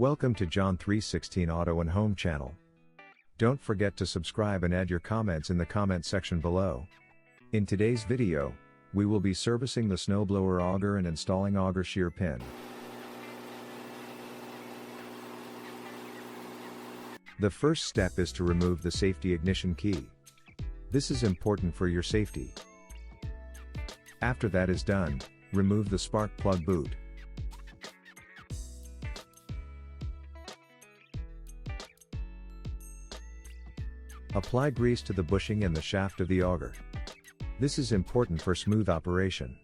Welcome to John 316 Auto and Home channel. Don't forget to subscribe and add your comments in the comment section below. In today's video, we will be servicing the Snowblower Auger and installing Auger Shear pin. The first step is to remove the safety ignition key. This is important for your safety. After that is done, remove the spark plug boot. Apply grease to the bushing and the shaft of the auger. This is important for smooth operation.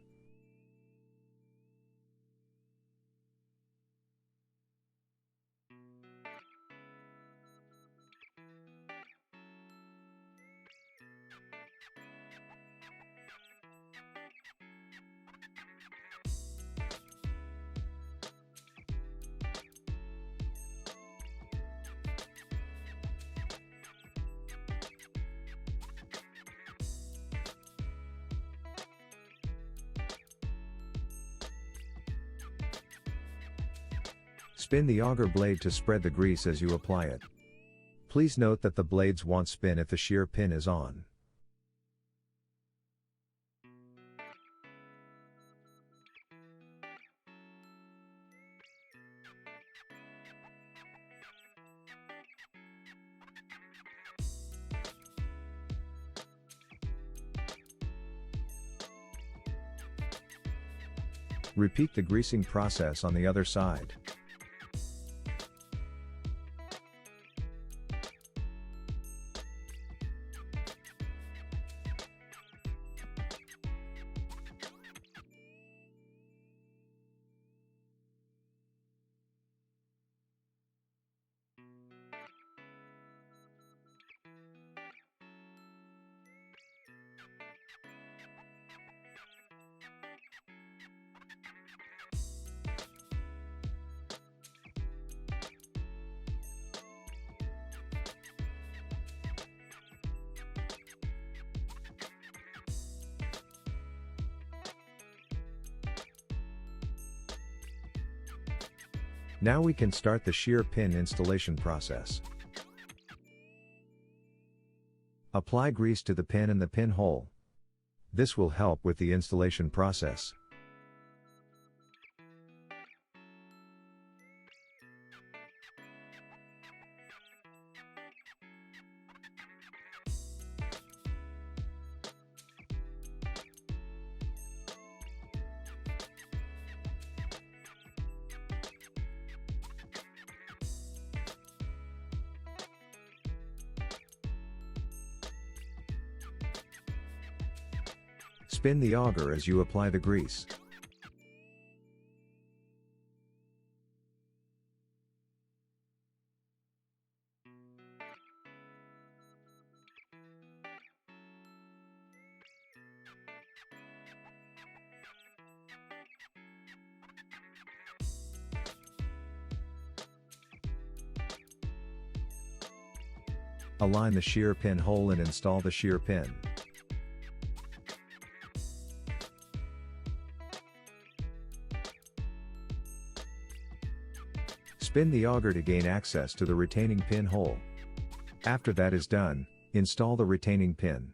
Spin the auger blade to spread the grease as you apply it. Please note that the blades won't spin if the shear pin is on. Repeat the greasing process on the other side. Now we can start the shear pin installation process. Apply grease to the pin and the pin hole. This will help with the installation process. Spin the auger as you apply the grease. Align the shear pin hole and install the shear pin. Spin the auger to gain access to the retaining pin hole. After that is done, install the retaining pin.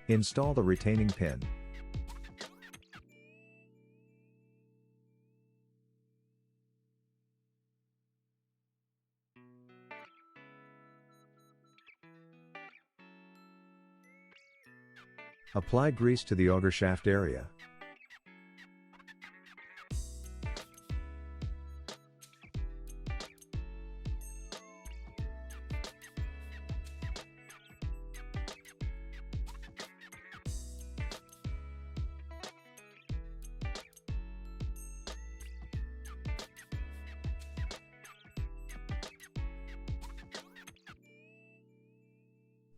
Install the retaining pin. Apply grease to the auger shaft area.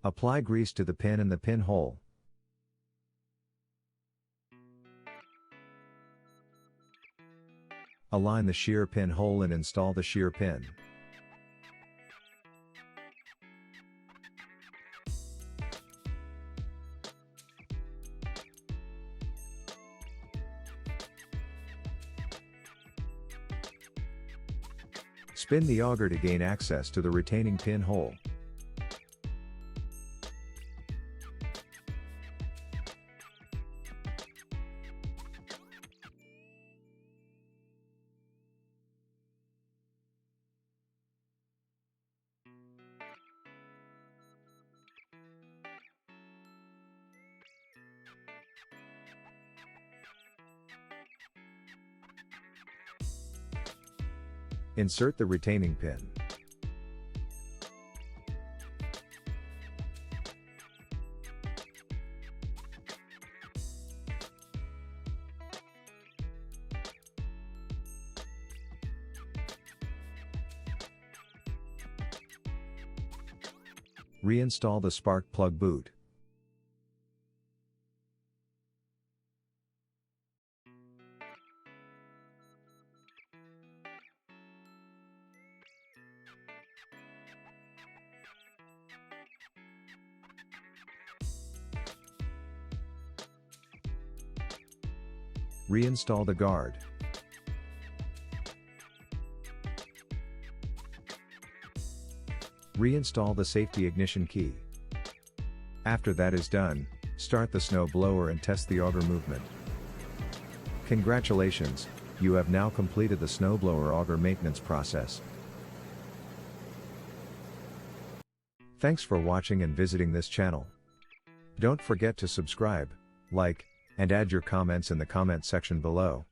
Apply grease to the pin and the pinhole. Align the shear pin hole and install the shear pin. Spin the auger to gain access to the retaining pin hole. Insert the retaining pin. Reinstall the spark plug boot. Reinstall the guard. Reinstall the safety ignition key. After that is done, start the snowblower and test the auger movement. Congratulations, you have now completed the snowblower auger maintenance process. Thanks for watching and visiting this channel. Don't forget to subscribe, like, and add your comments in the comment section below.